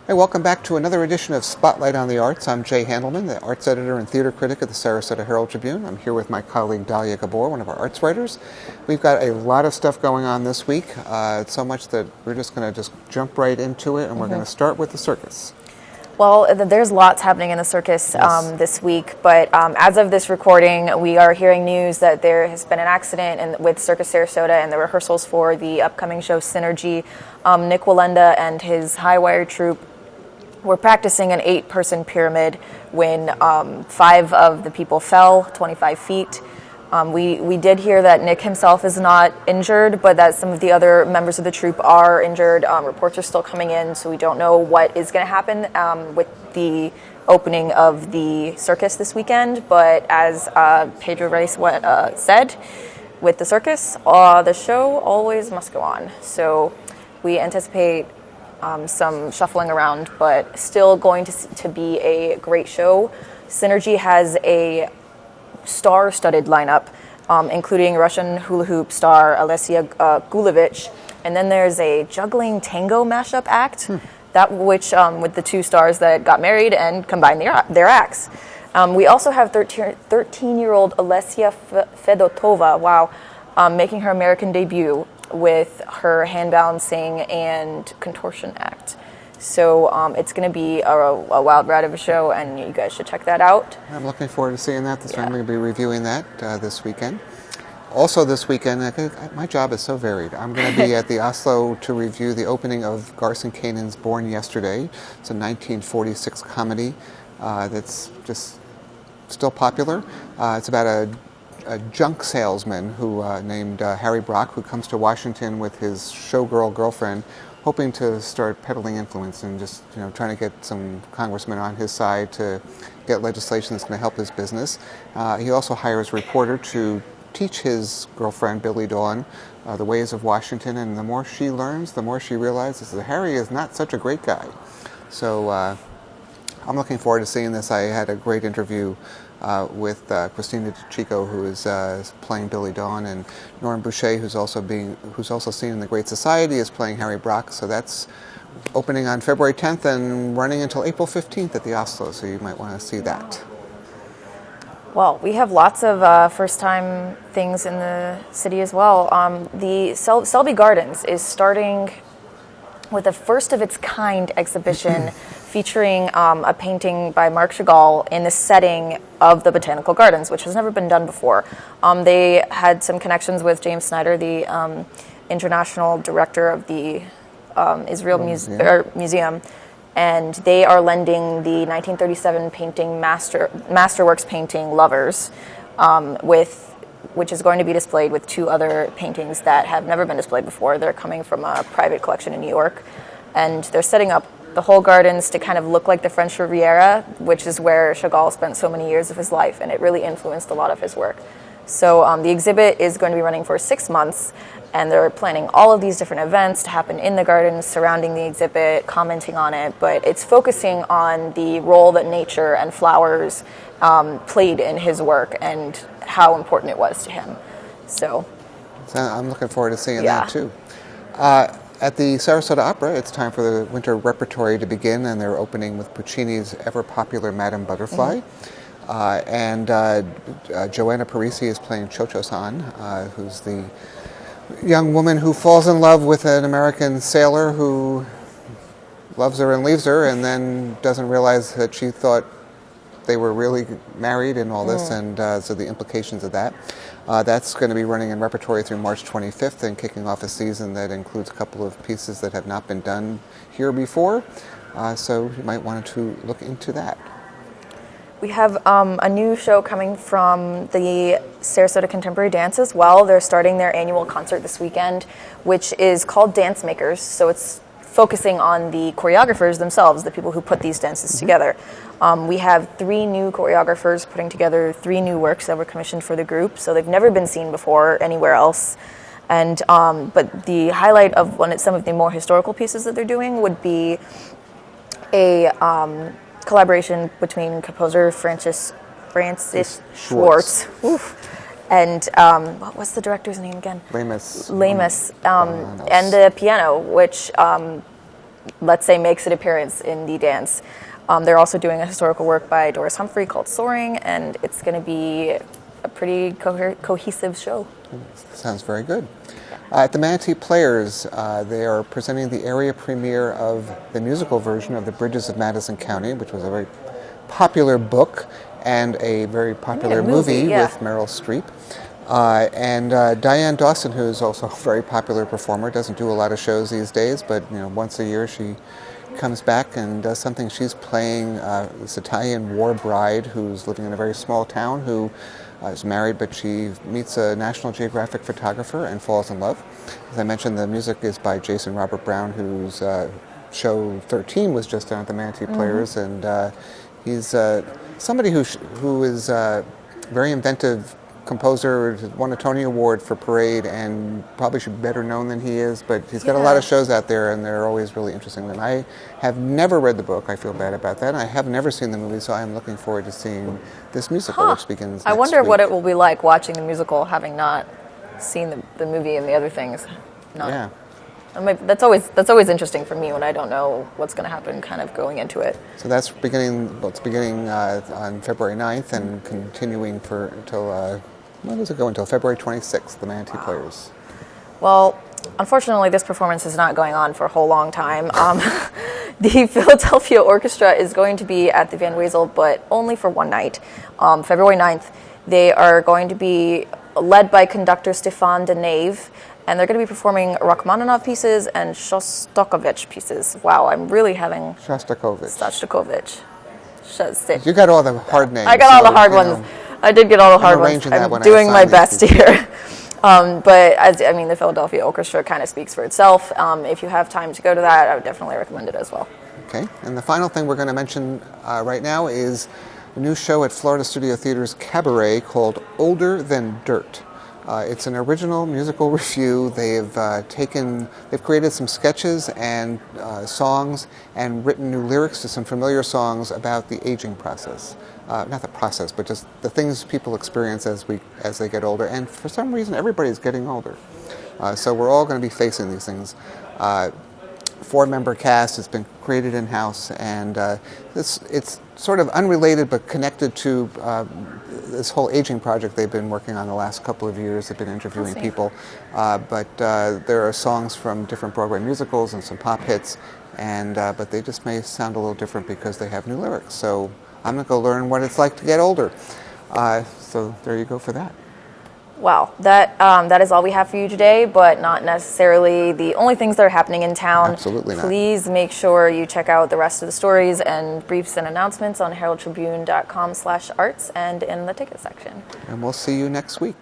Hey, welcome back to another edition of Spotlight on the Arts. I'm Jay Handelman, the arts editor and theater critic of the Sarasota Herald-Tribune. I'm here with my colleague Dahlia Gabor, one of our arts writers. We've got a lot of stuff going on this week, so much that we're just going to jump right into it, and we're going to start with the circus. Well, there's lots happening in the circus this week, but as of this recording, we are hearing news that there has been an accident with Circus Sarasota and the rehearsals for the upcoming show Synergy. Nick Wallenda and his high wire troupe were practicing an 8-person pyramid when 5 of the people fell 25 feet. We did hear that Nick himself is not injured, but that some of the other members of the troupe are injured. Reports are still coming in, so we don't know what is going to happen with the opening of the circus this weekend. But as Pedro Rice said, with the circus, the show always must go on. So we anticipate some shuffling around, but still going to be a great show. Synergy has a star-studded lineup, including Russian hula hoop star Alessia Gulevich, and then there's a juggling tango mashup act, that which with the 2 stars that got married and combined their acts. We also have 13-year-old Alessia Fedotova, making her American debut with her hand balancing and contortion act. So it's going to be a wild ride of a show, and you guys should check that out. I'm looking forward to seeing that. I'm going to be reviewing that this weekend. Also this weekend, my job is so varied. I'm going to be at the Oslo to review the opening of Garson Kanan's Born Yesterday. It's a 1946 comedy that's just still popular. It's about a junk salesman named Harry Brock, who comes to Washington with his showgirl girlfriend, hoping to start peddling influence and just trying to get some congressmen on his side to get legislation that's going to help his business. He also hires a reporter to teach his girlfriend, Billy Dawn, the ways of Washington, and the more she learns, the more she realizes that Harry is not such a great guy. So I'm looking forward to seeing this. I had a great interview with Christina DiCicco, who is playing Billy Dawn, and Norm Boucher, who's also seen in The Great Society, is playing Harry Brock. So that's opening on February 10th and running until April 15th at the Oslo, so you might want to see that. Well, we have lots of first-time things in the city as well. The Selby Gardens is starting with a first-of-its-kind exhibition featuring a painting by Marc Chagall in the setting of the Botanical Gardens, which has never been done before. They had some connections with James Snyder, the international director of the Israel Museum, and they are lending the 1937 painting Masterworks painting Lovers, which is going to be displayed with 2 other paintings that have never been displayed before. They're coming from a private collection in New York, and they're setting up the whole gardens to kind of look like the French Riviera, which is where Chagall spent so many years of his life, and it really influenced a lot of his work. So the exhibit is going to be running for 6 months, and they're planning all of these different events to happen in the gardens, surrounding the exhibit, commenting on it, but it's focusing on the role that nature and flowers played in his work and how important it was to him. So I'm looking forward to seeing that too. At the Sarasota Opera, it's time for the winter repertory to begin, and they're opening with Puccini's ever-popular Madame Butterfly. And Joanna Parisi is playing Cho-Cho-san, who's the young woman who falls in love with an American sailor who loves her and leaves her, and then doesn't realize that she thought they were really married and all this, and so the implications of that. That's going to be running in repertory through March 25th and kicking off a season that includes a couple of pieces that have not been done here before. So you might want to look into that. We have a new show coming from the Sarasota Contemporary Dance as well. They're starting their annual concert this weekend, which is called Dance Makers. So it's focusing on the choreographers themselves, the people who put these dances together. We have 3 new choreographers putting together 3 new works that were commissioned for the group, so they've never been seen before anywhere else. And but the highlight of some of the more historical pieces that they're doing would be a collaboration between composer Francis Schwartz. And what's the director's name again? Lemus. And the piano, which let's say, makes an appearance in the dance. They're also doing a historical work by Doris Humphrey called Soaring, and it's going to be a pretty cohesive show. Sounds very good. At the Manatee Players, they are presenting the area premiere of the musical version of The Bridges of Madison County, which was a very popular book and a very popular movie with Meryl Streep. And Diane Dawson, who is also a very popular performer, doesn't do a lot of shows these days, but once a year she comes back and does something. She's playing this Italian war bride who's living in a very small town, who is married, but she meets a National Geographic photographer and falls in love. As I mentioned, the music is by Jason Robert Brown, whose show 13 was just down at the Manatee Players, and he's somebody who is very inventive composer, won a Tony Award for Parade, and probably should be better known than he is, but he's got a lot of shows out there, and they're always really interesting. And I have never read the book. I feel bad about that. I have never seen the movie, so I'm looking forward to seeing this musical, which begins next I wonder week. what it will be like watching the musical, having not seen the movie and the other things. Yeah. That's always interesting for me when I don't know what's going to happen, kind of going into it. So that's beginning on February 9th and continuing until when does it go? Until February 26th, the Manatee Players. Well, unfortunately, this performance is not going on for a whole long time. The Philadelphia Orchestra is going to be at the Van Wezel, but only for one night. February 9th, they are going to be led by conductor Stefan de Neve, and they're going to be performing Rachmaninoff pieces and Shostakovich pieces. Wow, I'm really having... Shostakovich. You got all the hard names. I got all the hard ones. I did get all the hard ones. I'm doing my best here. But the Philadelphia Orchestra kind of speaks for itself. If you have time to go to that, I would definitely recommend it as well. Okay, and the final thing we're going to mention right now is a new show at Florida Studio Theater's Cabaret called Older Than Dirt. It's an original musical review. They've created some sketches and songs and written new lyrics to some familiar songs about the aging process. Not the process, but just the things people experience as they get older. And for some reason, everybody's getting older. So we're all going to be facing these things. 4-member cast has been created in-house, and it's sort of unrelated but connected to this whole aging project they've been working on the last couple of years. They've been interviewing people, but there are songs from different Broadway musicals and some pop hits, but they just may sound a little different because they have new lyrics. So I'm going to go learn what it's like to get older. So there you go for that. Wow, that is all we have for you today, but not necessarily the only things that are happening in town. Absolutely not. Please make sure you check out the rest of the stories and briefs and announcements on heraldtribune.com/arts and in the ticket section. And we'll see you next week.